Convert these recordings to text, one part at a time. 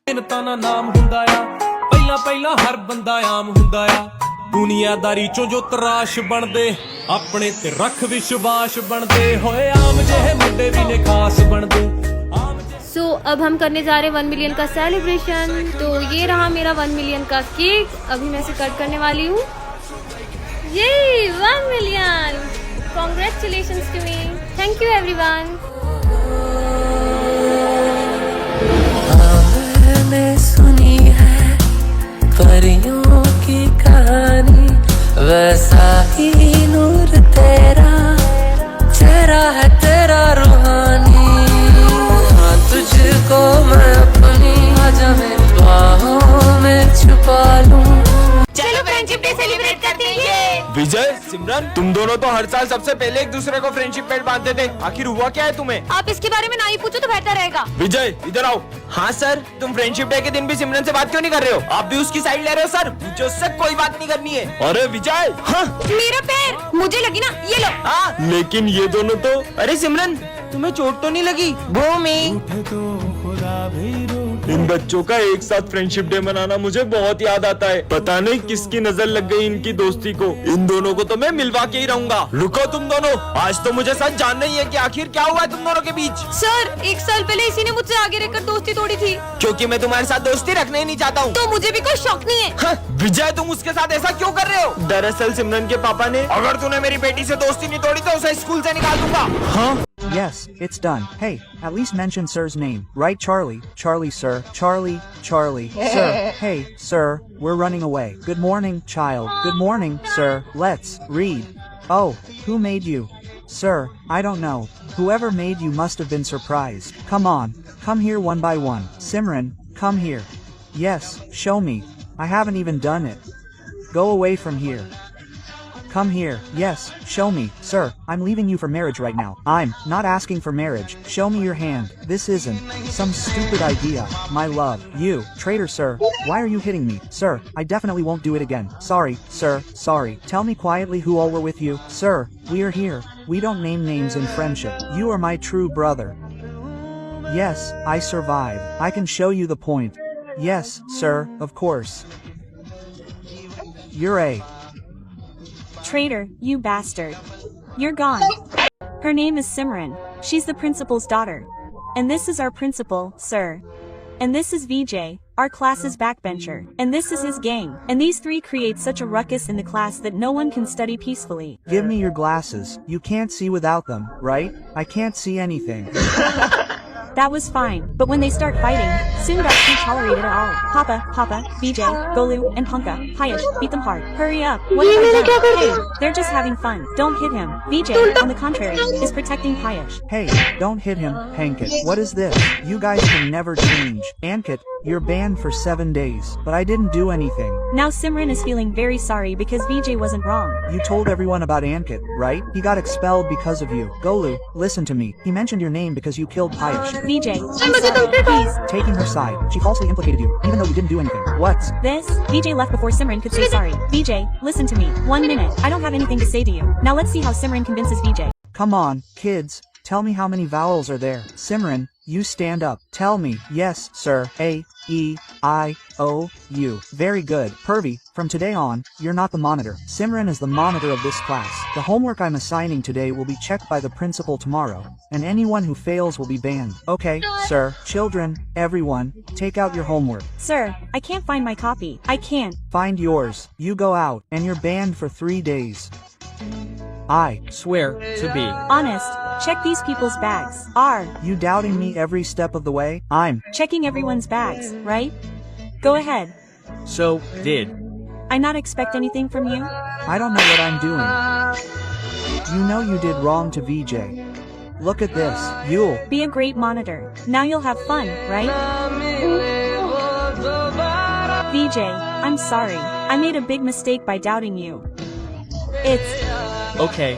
ਮਿਹਨਤਾਂ ਦਾ ਨਾਮ ਹੁੰਦਾ ਆ ਪਹਿਲਾਂ ਪਹਿਲਾਂ ਹਰ ਬੰਦਾ ਆਮ ਹੁੰਦਾ ਆ ਦੁਨੀਆਦਾਰੀ ਚੋਂ ਜੋ ਤਰਾਸ਼ ਬਣਦੇ ਆਪਣੇ ਤੇ ਰੱਖ ਵਿਸ਼ਵਾਸ ਬਣਦੇ ਹੋਏ ਆਮ ਜਿਹੇ ਮੁੰਡੇ ਵੀ ਨੇ ਖਾਸ ਬਣਦੇ। सो अब हम करने जा रहे हैं 1 मिलियन का सेलिब्रेशन। तो ये रहा मेरा 1 मिलियन का केक, अभी मैं इसे कट करने वाली हूँ। ये 1 million, congratulations to me, thank you everyone. मैंने सुनी है परियों की कहानी, वैसा ही नूर तेरा चेहरा है तेरा रूहानी। हाँ तुझको मैं अपनी आजा मेरी बाहों में छुपा लूं। चलो फ्रेंडशिप डे सेलिब्रेट करते हैं। विजय, सिमरन, तुम दोनों तो हर साल सबसे पहले एक दूसरे को फ्रेंडशिप बैंड बांधते थे, आखिर हुआ क्या है तुम्हें? आप इसके बारे में ना ही पूछो तो बेहतर रहेगा। विजय इधर आओ। हाँ सर, तुम फ्रेंडशिप डे के दिन भी सिमरन से बात क्यों नहीं कर रहे हो? आप भी उसकी साइड ले रहे हो सर? मुझे उससे कोई बात नहीं करनी है। अरे विजय, हाँ मेरा पैर, मुझे लगी ना, ये लो। हाँ, लेकिन ये दोनों तो। अरे सिमरन, तुम्हें चोट तो नहीं लगी? भूमि, इन बच्चों का एक साथ फ्रेंडशिप डे मनाना मुझे बहुत याद आता है। पता नहीं किसकी नजर लग गई इनकी दोस्ती को। इन दोनों को तो मैं मिलवा के ही रहूंगा। रुको तुम दोनों, आज तो मुझे सच जानना ही है कि आखिर क्या हुआ है तुम दोनों के बीच। सर, 1 साल पहले इसी ने मुझसे आगे रहकर दोस्ती तोड़ी थी। क्योंकि मैं तुम्हारे साथ दोस्ती रखना ही नहीं चाहता हूँ। तो मुझे भी कोई शौक नहीं है। हाँ, विजय तुम उसके साथ ऐसा क्यों कर रहे हो? दरअसल सिमरन के पापा ने, अगर तूने मेरी बेटी से दोस्ती नहीं तोड़ी तो उसे स्कूल से निकाल दूंगा। हाँ Yes, it's done. Hey, at least mention sir's name. Right, Charlie? Charlie, sir. Charlie. Sir. Hey, sir, we're running away. Good morning, child. Good morning, sir. Let's read. Oh, who made you? Sir, I don't know. Whoever made you must have been surprised. Come on, come here one by one. Simran, come here. Yes, show me. I haven't even done it. Go away from here. Come here. Yes, show me. Sir, I'm leaving you for marriage right now. I'm not asking for marriage. Show me your hand. This isn't some stupid idea. My love. You, traitor sir. Why are you hitting me? Sir, I definitely won't do it again. Sorry, sir, sorry. Tell me quietly who all were with you. Sir, we are here. We don't name names in friendship. You are my true brother. Yes, I survived. I can show you the point. Yes, sir, of course. You're a Traitor, you bastard. You're gone. Her name is Simran. She's the principal's daughter. And this is our principal, sir. And this is VJ, our class's backbencher. And this is his gang. And these three create such a ruckus in the class that no one can study peacefully. Give me your glasses. You can't see without them, right? I can't see anything. That was fine, but when they start fighting, Sundar can't tolerate it at all. Papa, VJ, Golu, and Punka, Piyush, beat them hard. Hurry up, what have I done? Hey, they're just having fun. Don't hit him. VJ, on the contrary, is protecting Piyush. Hey, don't hit him, Ankit. What is this? You guys can never change. Ankit, you're banned for 7 days. But I didn't do anything. Now Simran is feeling very sorry because VJ wasn't wrong. You told everyone about Ankit, right? He got expelled because of you. Golu, listen to me. He mentioned your name because you killed Piyush. VJ, I'm sorry, please. Taking her side. She falsely implicated you, even though you didn't do anything. What's This? VJ left before Simran could say sorry. VJ, listen to me. 1 minute. I don't have anything to say to you. Now let's see how Simran convinces VJ. Come on, kids. Tell me how many vowels are there. Simran, you stand up. Tell me. Yes, sir. A, E, I, O, U. Very good. Pervy, from today on, you're not the monitor. Simran is the monitor of this class. The homework I'm assigning today will be checked by the principal tomorrow, and anyone who fails will be banned. Okay, sir. Children, everyone, take out your homework. Sir, I can't find my copy. I can't. Find yours. You go out, and you're banned for 3 days. I swear to be Honest, check these people's bags. You doubting me every step of the way? I'm Checking everyone's bags, right? Go ahead. so did I not expect anything from you? I don't know what I'm doing. You know you did wrong to VJ. Look at this. You'll Be a great monitor. Now you'll have fun, right? VJ, I'm sorry. I made a big mistake by doubting you. It's okay।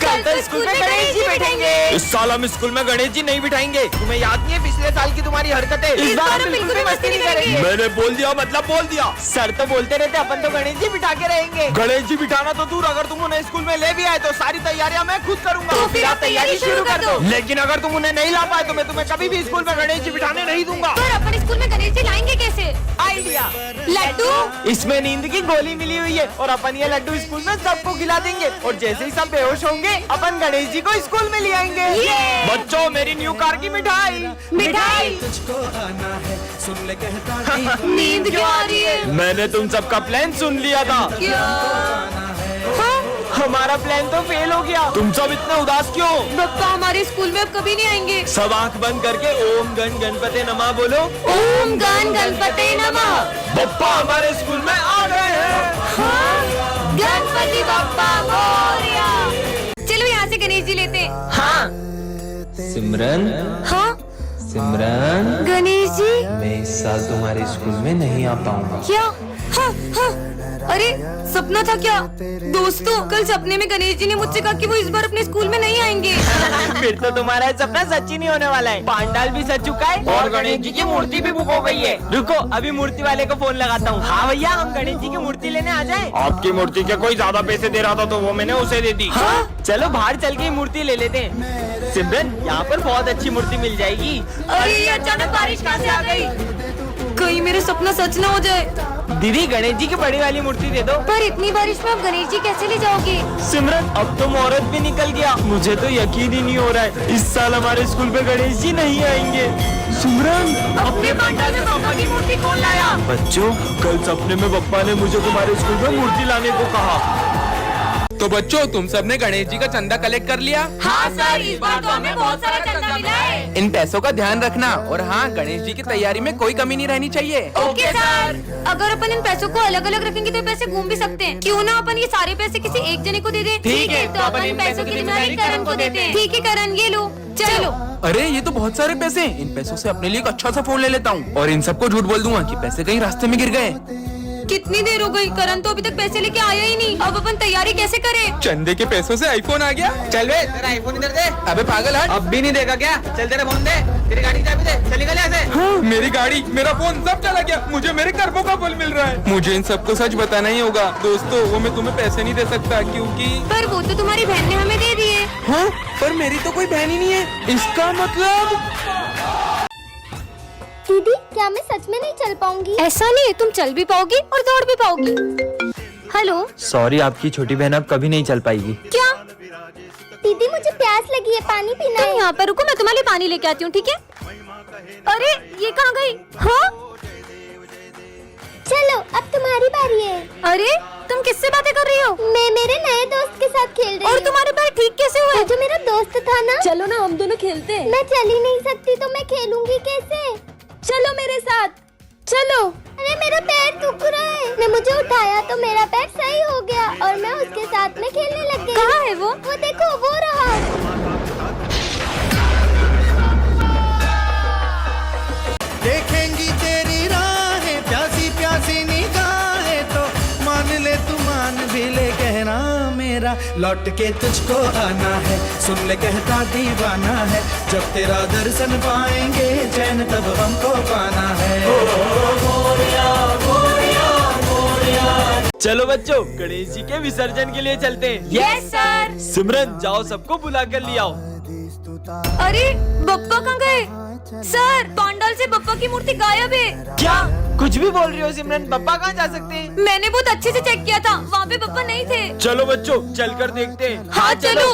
कल तो school में गणेश जी बैठेंगे। इस साल हम school में गणेश जी नहीं बिठाएंगे। तुम्हें याद नहीं है पिछले साल की तुम्हारी हरकतें? इस बार हम बिल्कुल भी मस्ती नहीं करेंगे। मैंने बोल दिया मतलब बोल दिया। सर तो बोलते रहते अपन तो गणेश जी बिठा के रहेंगे। गणेश जी बिठाना तो दूर, अगर तुम उन्हें स्कूल में ले भी आए तो सारी तैयारियां मैं खुद करूंगा। तो फिर आप तैयारी शुरू कर दो। लेकिन अगर तुम उन्हें नहीं ला पाए तो मैं तुम्हें कभी भी स्कूल में गणेश जी बिठाने नहीं दूंगा। सर, अपन स्कूल में लिया। लड्डू। इसमें नींद की गोली मिली हुई है और अपन ये लड्डू स्कूल में सबको खिला देंगे और जैसे ही सब बेहोश होंगे अपन गणेश जी को स्कूल में ले आएंगे। बच्चों मेरी न्यू कार की मिठाई। मिठाई। नींद क्यों आ रही है? मैंने तुम सबका प्लान सुन लिया था। हमारा प्लान तो फेल हो गया। तुम सब इतने उदास क्यों? पप्पा हमारे स्कूल में अब कभी नहीं आएंगे। सब आंख बंद करके ओम गण गणपते नमः बोलो। ओम गण गणपते नमः। बप्पा हमारे स्कूल में आ गए हैं। हाँ? गणपति बप्पा मोरया। चलो यहाँ से गणेश जी लेते हैं। हाँ सिमरन, हाँ सिमरन, गणेश जी। मैं इस साल तुम्हारे स्कूल में नहीं आ पाऊंगा। क्या? हाँ हाँ। अरे सपना था क्या? दोस्तों कल सपने में गणेश जी ने मुझसे कहा कि वो इस बार अपने स्कूल में नहीं आएंगे। फिर तो तुम्हारा सपना सच ही नहीं होने वाला है। पांडाल भी सज चुका है और गणेश जी की मूर्ति भी बुक हो गई है। रुको अभी मूर्ति वाले को फोन लगाता हूँ। हाँ भैया हम गणेश जी की मूर्ति लेने आ जाएं। आपकी मूर्ति के कोई ज्यादा पैसे दे रहा था तो वो मैंने उसे दे दी। हाँ? चलो बाहर चल के मूर्ति ले लेते हैं। सिमरन यहाँ पर बहुत अच्छी मूर्ति मिल जाएगी। अरे ये अचानक बारिश कहाँ से आ गई? कहीं मेरा सपना सच ना हो जाए। दीदी गणेश जी की बड़ी वाली मूर्ति दे दो। पर इतनी बारिश में आप गणेश जी कैसे ले जाओगे? सिमरन अब तो मुहूर्त भी निकल गया। मुझे तो यकीन ही नहीं हो रहा है इस साल हमारे स्कूल में गणेश जी नहीं आएंगे। सिमरन अपने पंडाल में पापा की मूर्ति कौन लाया? बच्चों कल सपने में पप्पा ने मुझे तुम्हारे स्कूल में मूर्ति लाने को कहा। तो बच्चों तुम सबने गणेश जी का चंदा कलेक्ट कर लिया? हाँ सर, इस बार तो हमें बहुत सारा चंदा मिला है। इन पैसों का ध्यान रखना और हाँ गणेश जी की तैयारी में कोई कमी नहीं रहनी चाहिए। Okay sir. अगर अपन इन पैसों को अलग अलग रखेंगे तो पैसे घूम भी सकते हैं। क्यों ना अपन ये सारे पैसे किसी एक जने को दे दें? ठीक है, तो अपन इन पैसों की जिम्मेदारी करण को देते हैं। ठीक है करण, ये लो चलो। अरे ये तो बहुत सारे पैसे हैं। इन पैसों से अपने लिए एक अच्छा सा फोन ले लेता हूँ और इन सबको झूठ बोल दूंगा कि पैसे कहीं रास्ते में गिर गए। कितनी देर हो गई? करण तो अभी तक पैसे लेके आया ही नहीं। अब अपन तैयारी कैसे करें? चंदे के पैसों से आईफोन आ गया। चल बे तेरा आईफोन इधर दे। अबे पागल हट। अब भी नहीं देगा क्या? चल तेरा फोन दे, तेरी गाड़ी की चाबी दे, चल निकल यहाँ से। हाँ, मेरी गाड़ी, मेरा फोन सब चला गया। मुझे मेरे कर्मों का फल मिल रहा है। मुझे इन सबको सच बताना ही होगा। दोस्तों वो मैं तुम्हें पैसे नहीं दे सकता क्योंकि पर वो तो तुम्हारी बहन ने हमें दे दिए। हाँ पर मेरी तो कोई बहन ही नहीं है। इसका मतलब दीदी क्या मैं सच में नहीं चल पाऊंगी? ऐसा नहीं है, तुम चल भी पाओगी और दौड़ भी पाओगी। हेलो। सॉरी आपकी छोटी बहन अब कभी नहीं चल पाएगी। क्या? दीदी मुझे प्यास लगी है, पानी पीना तुम है। यहाँ पर रुको, मैं तुम्हारे लिए पानी लेके आती हूँ, ठीक है? अरे ये कहाँ गई? हाँ चलो अब तुम्हारी बारी है। अरे तुम किससे बातें कर रही हो? मैं मेरे नए दोस्त के साथ खेल रही हूँ। और तुम्हारे पैर ठीक कैसे हुए? वो जो मेरा दोस्त था ना। चलो ना हम दोनों खेलते हैं। मैं चल ही नहीं सकती तो मैं खेलूंगी कैसे? चलो मेरे साथ चलो। अरे मेरा पैर दुख रहा है। ने मुझे उठाया तो मेरा पैर सही हो गया और मैं उसके साथ में खेलने लग गई। कहाँ है वो? वो देखो वो रहा। देखेंगी तेरी राहें प्यासी प्यासी निगाहें तो मान ले तू मान भी ले कहना मेरा लौट के तुझको आना है। सुन ले कहता दीवाना है जब तेरा दर्शन पाएंगे चैन तब हमको पाना है। चलो बच्चों गणेश जी के विसर्जन के लिए चलते हैं। Yes sir. सिमरन जाओ सबको बुला कर ले आओ। अरे बप्पा कहाँ गए? सर पंडाल से बप्पा की मूर्ति गायब है। क्या कुछ भी बोल रही हो सिमरन? पप्पा कहाँ जा सकते हैं? मैंने बहुत अच्छे से चेक किया था, वहाँ पे बप्पा नहीं थे। चलो बच्चों चलकर देखते हैं। हाँ चलो।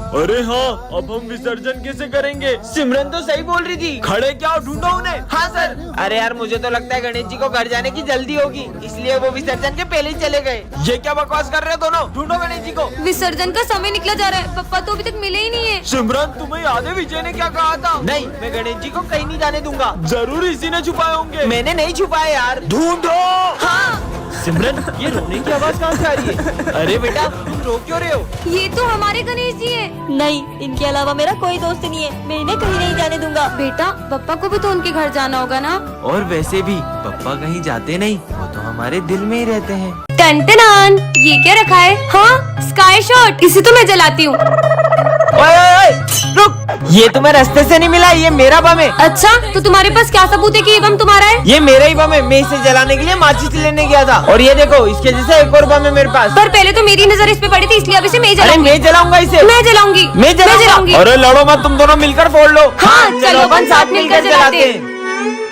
अरे हाँ अब हम विसर्जन कैसे करेंगे? सिमरन तो सही बोल रही थी। खड़े क्या ढूंढो उन्हें। हाँ सर। अरे यार मुझे तो लगता है गणेश जी को घर जाने की जल्दी होगी इसलिए वो विसर्जन के पहले ही चले गए। ये क्या बकवास कर रहे हो दोनों? ढूंढो गणेश जी को। विसर्जन का समय निकला जा रहा है, पप्पा तो अभी तक मिले ही नहीं है। सिमरन तुम्हें याद है विजय ने क्या कहा था? नहीं मैं गणेश जी को कहीं नहीं जाने दूंगा। जरूर इसी ने छुपाए होंगे। मैंने नहीं छुपाया यार। ढूंढो। हाँ सिमरन ये रोने की आवाज कहाँ से आ रही है? अरे बेटा तुम रो क्यों रहे हो? ये तो हमारे गणेश जी हैं। नहीं इनके अलावा मेरा कोई दोस्त नहीं है, मैं इन्हें कहीं नहीं जाने दूंगा। बेटा पप्पा को भी तो उनके घर जाना होगा ना। और वैसे भी पप्पा कहीं जाते नहीं, वो तो हमारे दिल में ही रहते हैं। टन ये क्या रखा है? हाँ स्काई शॉट, इसे तो मैं जलाती हूँ। ओए रुक, ये तुम्हें रास्ते से नहीं मिला, ये मेरा बम है। अच्छा तो तुम्हारे पास क्या सबूत है कि ये बम तुम्हारा है? ये मेरा ही बम है, मैं इसे जलाने के लिए माचिस लेने गया था और ये देखो इसके जैसा एक और बम है मेरे पास। पर पहले तो मेरी नजर इस पे पड़ी थी इसलिए अब इसे मैं अरे मैं जलाऊंगा इसे। मैं जलाऊंगी। मैं जलाऊंगी। अरे लड़ो मत, तुम दोनों मिलकर फोड़ लो। हाँ चलो अपन साथ मिलकर जलाते हैं।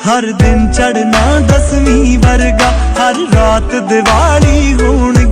हर दिन चढ़ना 10वीं वर्गा, हर रात दिवाली होनी